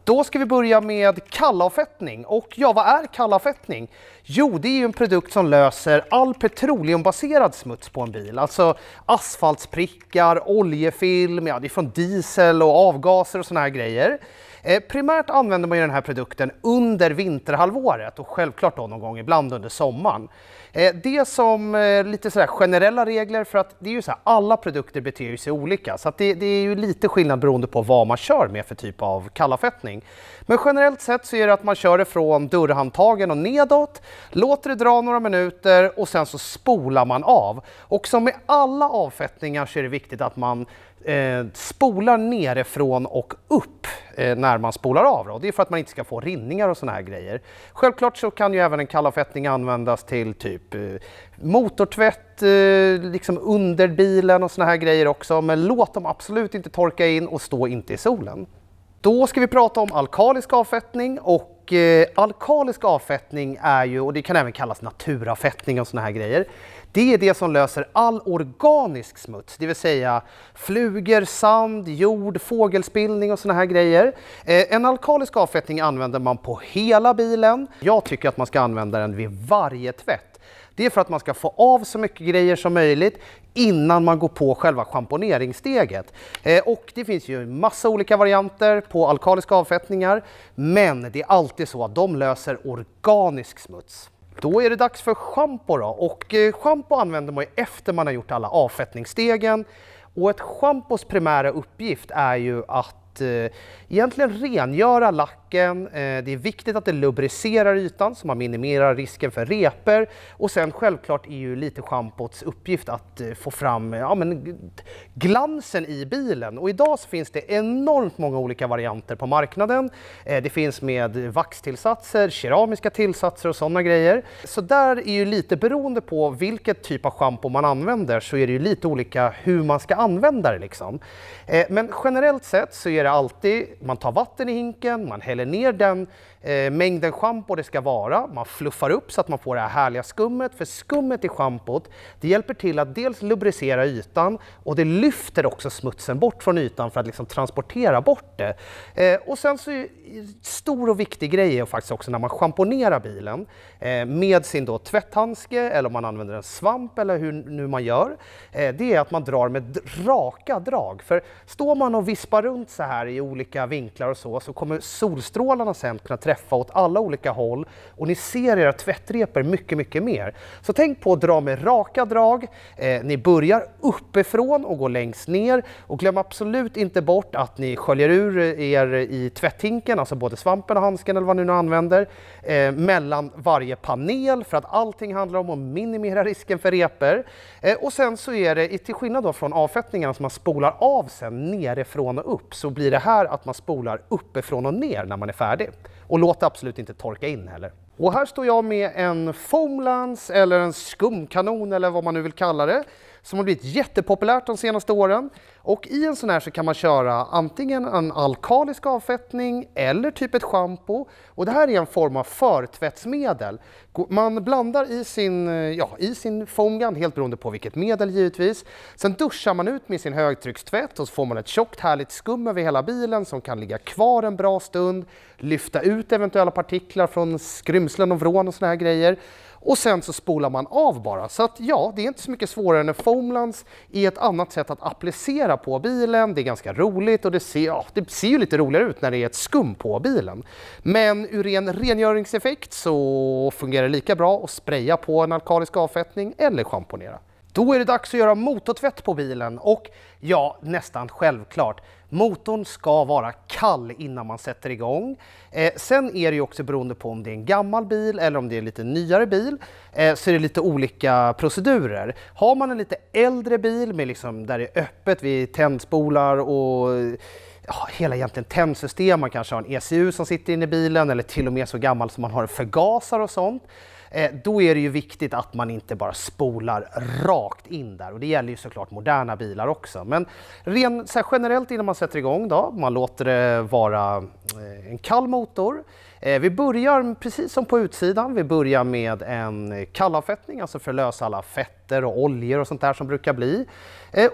Då ska vi börja med kallavfettning. Och ja, vad är kallavfettning? Jo, det är ju en produkt som löser all petroleumbaserad smuts på en bil. Alltså asfaltsprickar, oljefilm, ja, det är från diesel och avgaser och såna här grejer. Primärt använder man ju den här produkten under vinterhalvåret och självklart då någon gång ibland under sommaren. Det som lite sådär generella regler, för att det är ju så här, alla produkter beter sig olika, så att det är ju lite skillnad beroende på vad man kör med för typ av kallavfettning. Men generellt sett så är det att man kör det från dörrhandtagen och nedåt, låter det dra några minuter och sen så spolar man av. Och som med alla avfettningar så är det viktigt att man spolar nerifrån och upp när man spolar av. Då. Det är för att man inte ska få rinningar och såna här grejer. Självklart så kan ju även en kallavfettning användas till typ motortvätt, liksom under bilen och såna här grejer också. Men låt dem absolut inte torka in och stå inte i solen. Då ska vi prata om alkalisk avfettning, och alkalisk avfettning är ju, och det kan även kallas naturavfettning och såna här grejer. Det är det som löser all organisk smuts, det vill säga flugor, sand, jord, fågelspillning och såna här grejer. En alkalisk avfettning använder man på hela bilen. Jag tycker att man ska använda den vid varje tvätt. Det är för att man ska få av så mycket grejer som möjligt innan man går på själva schamponeringssteget. Och det finns ju massa olika varianter på alkaliska avfettningar, men det är alltid så att de löser organisk smuts. Då är det dags för schampo då, och schampo använder man ju efter man har gjort alla avfettningsstegen. Och ett schampos primära uppgift är ju att egentligen rengöra lacken. Det är viktigt att det lubricerar ytan så man minimerar risken för repor. Och sen självklart är ju lite schampots uppgift att få fram glansen i bilen. Och idag så finns det enormt många olika varianter på marknaden. Det finns med vaxtillsatser, keramiska tillsatser och sådana grejer. Så där är ju lite beroende på vilket typ av schampo man använder, så är det ju lite olika hur man ska använda det liksom. Men generellt sett så är det alltid, man tar vatten i hinken, man häller ner den mängden schampo det ska vara, man fluffar upp så att man får det här härliga skummet, för skummet i schampot, det hjälper till att dels lubricera ytan och det lyfter också smutsen bort från ytan för att liksom transportera bort det. Och sen så är stor och viktig grej faktiskt också när man schamponerar bilen med sin då tvätthandske, eller om man använder en svamp eller hur nu man gör, det är att man drar med raka drag. För står man och vispar runt så här i olika vinklar och så kommer solstrålarna sen kunna träffa åt alla olika håll och ni ser era tvättrepor mycket mer. Så tänk på att dra med raka drag. Ni börjar uppifrån och går längst ner, och glöm absolut inte bort att ni sköljer ur er i tvätthinken, alltså både svampen och handsken eller vad ni nu använder, mellan varje panel, för att allting handlar om att minimera risken för repor. Och sen så är det, till skillnad då från avfettningarna som man spolar av sen nerifrån och upp, så blir det här att man spolar uppifrån och ner när man är färdig. Och låt absolut inte torka in heller. Och här står jag med en foamlance eller en skumkanon eller vad man nu vill kalla det, som har blivit jättepopulärt de senaste åren. Och i en sån här så kan man köra antingen en alkalisk avfettning eller typ ett schampo. Och det här är en form av förtvättsmedel. Man blandar i sin foamgun, helt beroende på vilket medel givetvis. Sen duschar man ut med sin högtryckstvätt och så får man ett tjockt härligt skum över hela bilen som kan ligga kvar en bra stund, lyfta ut eventuella partiklar från skrymslen och vrån och såna här grejer. Och sen så spolar man av bara. Så att ja, det är inte så mycket svårare än en foamlance i ett annat sätt att applicera på bilen. Det är ganska roligt och det ser ju lite roligare ut när det är ett skum på bilen. Men ur en rengöringseffekt så fungerar det lika bra att spraya på en alkalisk avfettning eller schamponera. Då är det dags att göra motortvätt på bilen, och ja, nästan självklart. Motorn ska vara kall innan man sätter igång. Sen är det ju också beroende på om det är en gammal bil eller om det är en lite nyare bil, så är det lite olika procedurer. Har man en lite äldre bil med liksom, där det är öppet vid tändspolar och hela egentligen tändsystem, man kanske har en ECU som sitter inne i bilen eller till och med så gammal som man har en förgasare och sånt. då är det ju viktigt att man inte bara spolar rakt in där. Och det gäller ju såklart moderna bilar också. Men så här, generellt innan man sätter igång då, man låter det vara en kall motor. Vi börjar precis som på utsidan, vi börjar med en kallavfettning, alltså för att lösa alla fetter och oljor och sånt där som brukar bli.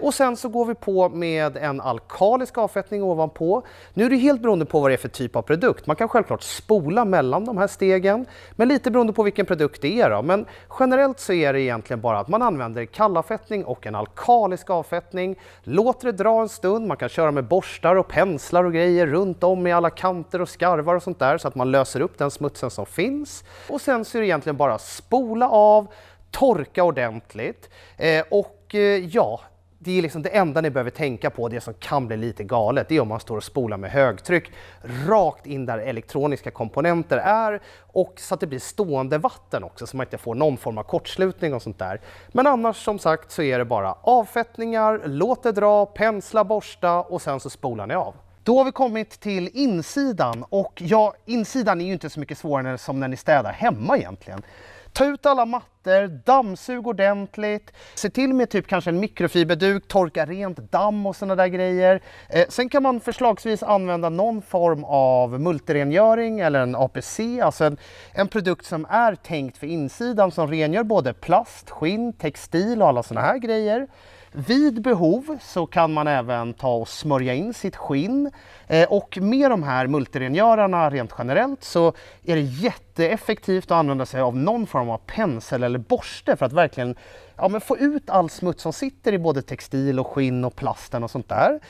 Och sen så går vi på med en alkalisk avfettning ovanpå. Nu är det helt beroende på vad det är för typ av produkt. Man kan självklart spola mellan de här stegen, men lite beroende på vilken produkt det är då. Men generellt så är det egentligen bara att man använder kallavfettning och en alkalisk avfettning. Låter det dra en stund, man kan köra med borstar och penslar och grejer runt om i alla kanter och skarvar och sånt där så att man löser upp den smutsen som finns. Och sen så är det egentligen bara spola av, torka ordentligt ja, det är liksom det enda ni behöver tänka på, det som kan bli lite galet, det är om man står och spolar med högtryck rakt in där elektroniska komponenter är och så att det blir stående vatten också så man inte får någon form av kortslutning och sånt där. Men annars som sagt så är det bara avfettningar, låt det dra, pensla, borsta och sen så spolar ni av. Då har vi kommit till insidan och ja, insidan är ju inte så mycket svårare som när ni städar hemma egentligen. Ta ut alla mattor, dammsug ordentligt, se till med typ kanske en mikrofiberduk, torka rent damm och sådana där grejer. Sen kan man förslagsvis använda någon form av multirengöring eller en APC, alltså en produkt som är tänkt för insidan som rengör både plast, skinn, textil och alla sådana här grejer. Vid behov så kan man även ta och smörja in sitt skinn och med de här multirengörarna rent generellt så är det jätteeffektivt att använda sig av någon form av pensel eller borste för att verkligen få ut all smuts som sitter i både textil och skinn och plasten och sånt där.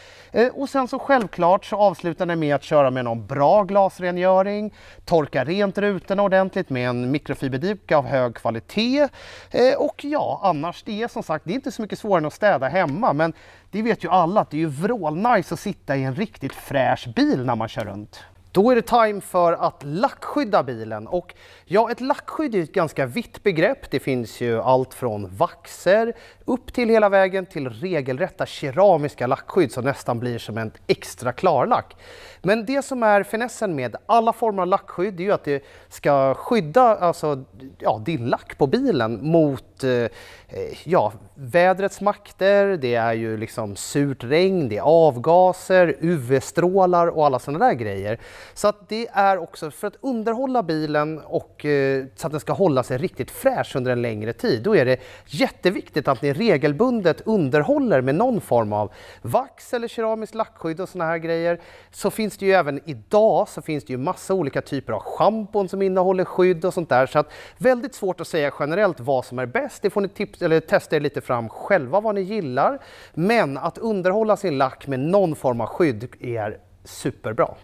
Och sen så självklart så avslutar ni med att köra med någon bra glasrengöring, torka rent rutorna ordentligt med en mikrofiberduk av hög kvalitet. Och ja, annars det är som sagt, det är inte så mycket svårare än att städa hemma, men det vet ju alla att det är ju vrålnice att sitta i en riktigt fräsch bil när man kör runt. Då är det time för att lackskydda bilen och ja, ett lackskydd är ett ganska vitt begrepp. Det finns ju allt från vaxer upp till hela vägen till regelrätta keramiska lackskydd som nästan blir som en extra klarlack. Men det som är finessen med alla former av lackskydd är ju att det ska skydda din lack på bilen mot vädrets makter, det är ju liksom surt regn, det är avgaser, UV-strålar och alla sådana där grejer. Så att det är också för att underhålla bilen och så att den ska hålla sig riktigt fräsch under en längre tid. Då är det jätteviktigt att ni regelbundet underhåller med någon form av vax eller keramiskt lackskydd och sådana här grejer. Så finns det ju även idag så finns det ju massa olika typer av schampon som innehåller skydd och sånt där. Så att väldigt svårt att säga generellt vad som är bäst. Det får ni testa er lite fram själva vad ni gillar. Men att underhålla sin lack med någon form av skydd är superbra.